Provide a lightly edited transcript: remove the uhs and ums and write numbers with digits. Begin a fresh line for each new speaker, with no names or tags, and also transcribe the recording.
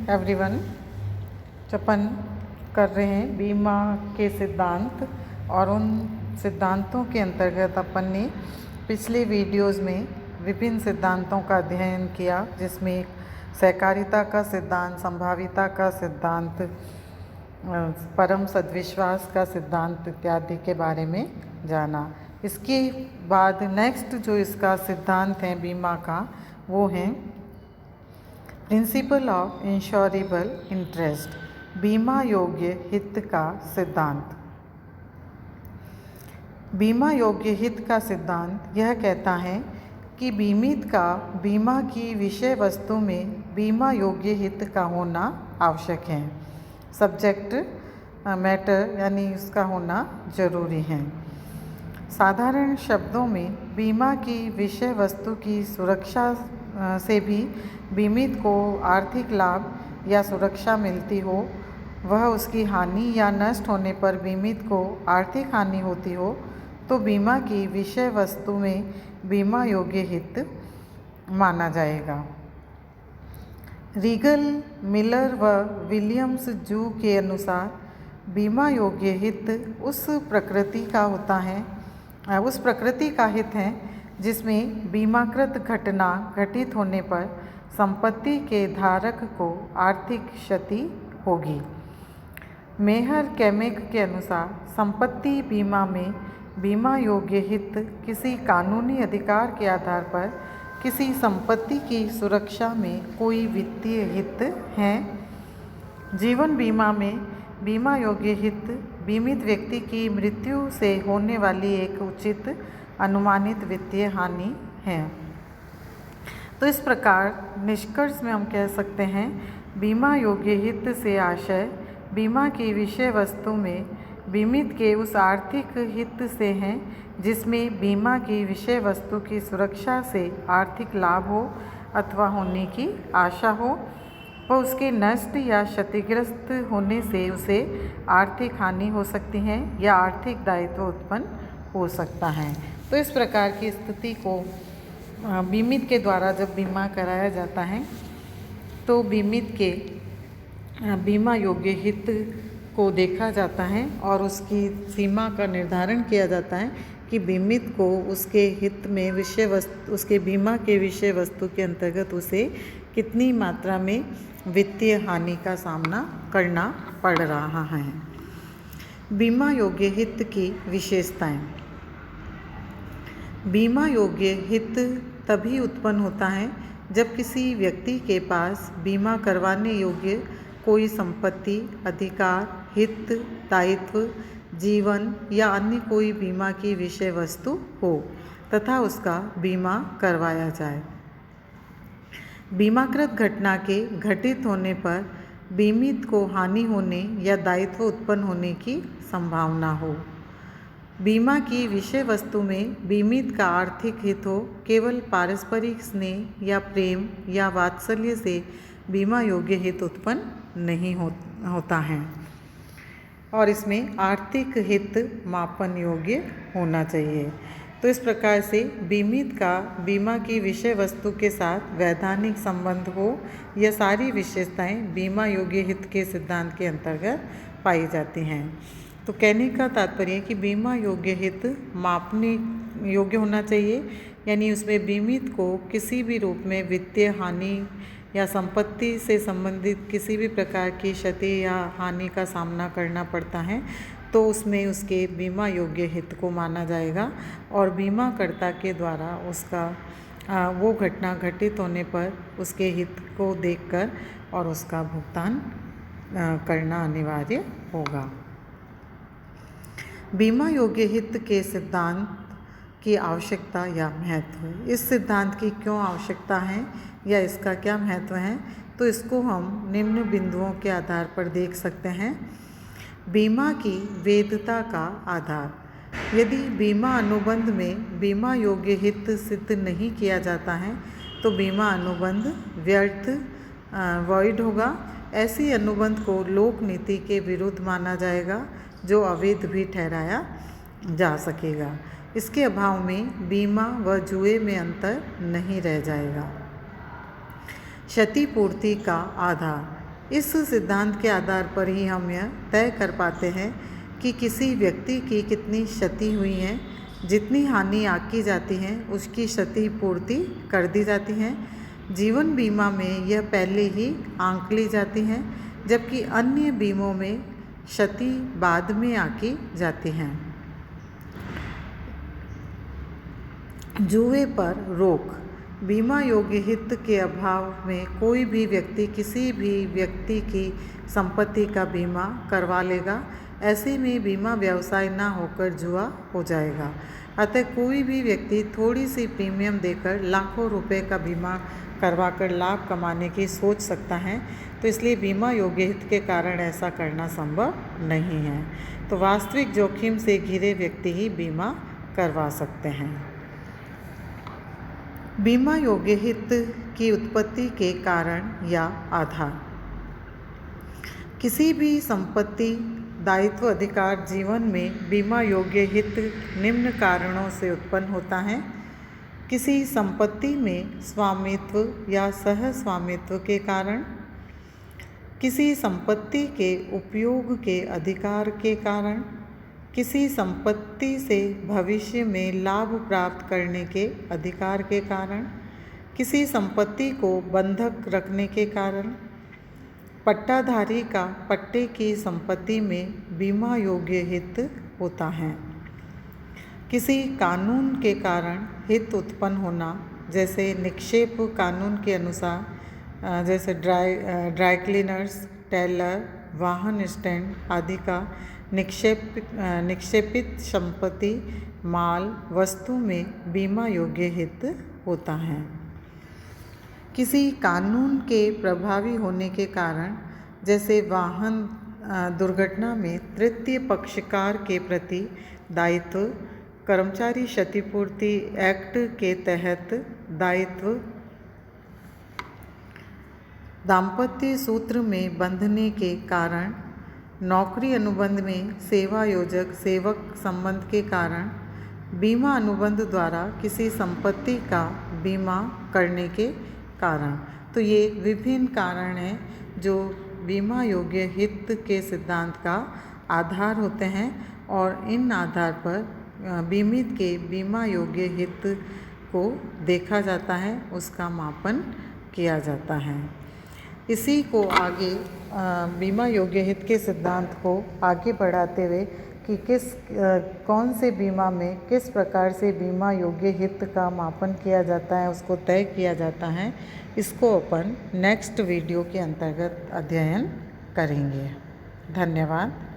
Everyone. अपन कर रहे हैं बीमा के सिद्धांत और उन सिद्धांतों के अंतर्गत अपन ने पिछले वीडियोस में विभिन्न सिद्धांतों का अध्ययन किया, जिसमें सहकारिता का सिद्धांत, संभाविता का सिद्धांत, परम सद्विश्वास का सिद्धांत इत्यादि के बारे में जाना। इसके बाद नेक्स्ट जो इसका सिद्धांत है बीमा का, वो है प्रिंसिपल ऑफ इंश्योरेबल इंटरेस्ट, बीमा योग्य हित का सिद्धांत। बीमा योग्य हित का सिद्धांत यह कहता है कि बीमित का बीमा की विषय वस्तु में बीमा योग्य हित का होना आवश्यक है। सब्जेक्ट मैटर यानी उसका होना जरूरी है। साधारण शब्दों में बीमा की विषय वस्तु की सुरक्षा से भी बीमित को आर्थिक लाभ या सुरक्षा मिलती हो, वह उसकी हानि या नष्ट होने पर बीमित को आर्थिक हानि होती हो, तो बीमा की विषय वस्तु में बीमा योग्य हित माना जाएगा। रीगल, मिलर व विलियम्स जू के अनुसार बीमा योग्य हित उस प्रकृति का हित है जिसमें बीमाकृत घटना घटित होने पर संपत्ति के धारक को आर्थिक क्षति होगी। मेहर कैमेक के अनुसार संपत्ति बीमा में बीमा योग्य हित किसी कानूनी अधिकार के आधार पर किसी संपत्ति की सुरक्षा में कोई वित्तीय हित है। जीवन बीमा में बीमा योग्य हित बीमित व्यक्ति की मृत्यु से होने वाली एक उचित अनुमानित वित्तीय हानि है। तो इस प्रकार निष्कर्ष में हम कह सकते हैं बीमा योग्य हित से आशय बीमा की विषय वस्तु में बीमित के उस आर्थिक हित से हैं जिसमें बीमा की विषय वस्तु की सुरक्षा से आर्थिक लाभ हो अथवा होने की आशा हो, व उसके नष्ट या क्षतिग्रस्त होने से उसे आर्थिक हानि हो सकती है या आर्थिक दायित्व उत्पन्न हो सकता है। तो इस प्रकार की स्थिति को बीमित के द्वारा जब बीमा कराया जाता है तो बीमित के बीमा योग्य हित को देखा जाता है और उसकी सीमा का निर्धारण किया जाता है कि बीमित को उसके हित में उसके बीमा के विषय वस्तु के अंतर्गत उसे कितनी मात्रा में वित्तीय हानि का सामना करना पड़ रहा है। बीमा योग्य हित की विशेषताएं। बीमा योग्य हित तभी उत्पन्न होता है जब किसी व्यक्ति के पास बीमा करवाने योग्य कोई संपत्ति, अधिकार, हित, दायित्व, जीवन या अन्य कोई बीमा की विषय वस्तु हो तथा उसका बीमा करवाया जाए। बीमाकृत घटना के घटित होने पर बीमित को हानि होने या दायित्व उत्पन्न होने की संभावना हो। बीमा की विषय वस्तु में बीमित का आर्थिक हित हो, केवल पारस्परिक स्नेह या प्रेम या वात्सल्य से बीमा योग्य हित उत्पन्न नहीं होता है और इसमें आर्थिक हित मापन योग्य होना चाहिए। तो इस प्रकार से बीमित का बीमा की विषय वस्तु के साथ वैधानिक संबंध हो, यह सारी विशेषताएं बीमा योग्य हित के सिद्धांत के अंतर्गत पाई जाती हैं। तो कहने का तात्पर्य है कि बीमा योग्य हित मापने योग्य होना चाहिए, यानी उसमें बीमित को किसी भी रूप में वित्तीय हानि या संपत्ति से संबंधित किसी भी प्रकार की क्षति या हानि का सामना करना पड़ता है तो उसमें उसके बीमा योग्य हित को माना जाएगा और बीमाकर्ता के द्वारा उसका वो घटना घटित होने पर उसके हित को देखकर और उसका भुगतान करना अनिवार्य होगा। बीमा योग्य हित के सिद्धांत की आवश्यकता या महत्व। इस सिद्धांत की क्यों आवश्यकता है या इसका क्या महत्व है, तो इसको हम निम्न बिंदुओं के आधार पर देख सकते हैं। बीमा की वैधता का आधार। यदि बीमा अनुबंध में बीमा योग्य हित सिद्ध नहीं किया जाता है तो बीमा अनुबंध व्यर्थ वॉइड होगा। ऐसी अनुबंध को लोक नीति के विरुद्ध माना जाएगा जो अवैध भी ठहराया जा सकेगा। इसके अभाव में बीमा व जुए में अंतर नहीं रह जाएगा। क्षतिपूर्ति का आधार। इस सिद्धांत के आधार पर ही हम यह तय कर पाते हैं कि किसी व्यक्ति की कितनी क्षति हुई है। जितनी हानि आंकी जाती है उसकी क्षति पूर्ति कर दी जाती है। जीवन बीमा में यह पहले ही आंक ली जाती है, जबकि अन्य बीमों में क्षति बाद में आंकी जाती है। जुए पर रोक। बीमा योग्य हित के अभाव में कोई भी व्यक्ति किसी भी व्यक्ति की संपत्ति का बीमा करवा लेगा। ऐसे में बीमा व्यवसाय न होकर जुआ हो जाएगा। अतः कोई भी व्यक्ति थोड़ी सी प्रीमियम देकर लाखों रुपए का बीमा करवाकर लाभ कमाने की सोच सकता है, तो इसलिए बीमा योग्य हित के कारण ऐसा करना संभव नहीं है। तो वास्तविक जोखिम से घिरे व्यक्ति ही बीमा करवा सकते हैं। बीमा योग्य हित की उत्पत्ति के कारण या आधार। किसी भी संपत्ति, दायित्व, अधिकार, जीवन में बीमा योग्य हित निम्न कारणों से उत्पन्न होता है। किसी संपत्ति में स्वामित्व या सह स्वामित्व के कारण, किसी संपत्ति के उपयोग के अधिकार के कारण, किसी संपत्ति से भविष्य में लाभ प्राप्त करने के अधिकार के कारण, किसी संपत्ति को बंधक रखने के कारण, पट्टाधारी का पट्टे की संपत्ति में बीमा योग्य हित होता है। किसी कानून के कारण हित उत्पन्न होना, जैसे निक्षेप कानून के अनुसार, जैसे ड्राई क्लीनर्स, टेलर, वाहन स्टैंड आदि का निक्षेपित संपत्ति, माल, वस्तु में बीमा योग्य हित होता है। किसी कानून के प्रभावी होने के कारण, जैसे वाहन दुर्घटना में तृतीय पक्षकार के प्रति दायित्व, कर्मचारी क्षतिपूर्ति एक्ट के तहत दायित्व, दाम्पत्य सूत्र में बंधने के कारण, नौकरी अनुबंध में सेवा योजक सेवक संबंध के कारण, बीमा अनुबंध द्वारा किसी संपत्ति का बीमा करने के कारण। तो ये विभिन्न कारण हैं जो बीमा योग्य हित के सिद्धांत का आधार होते हैं, और इन आधार पर बीमित के बीमा योग्य हित को देखा जाता है, उसका मापन किया जाता है। इसी को आगे बीमा योग्य हित के सिद्धांत को आगे बढ़ाते हुए कि कौन से बीमा में किस प्रकार से बीमा योग्य हित का मापन किया जाता है, उसको तय किया जाता है, इसको अपन नेक्स्ट वीडियो के अंतर्गत अध्ययन करेंगे। धन्यवाद।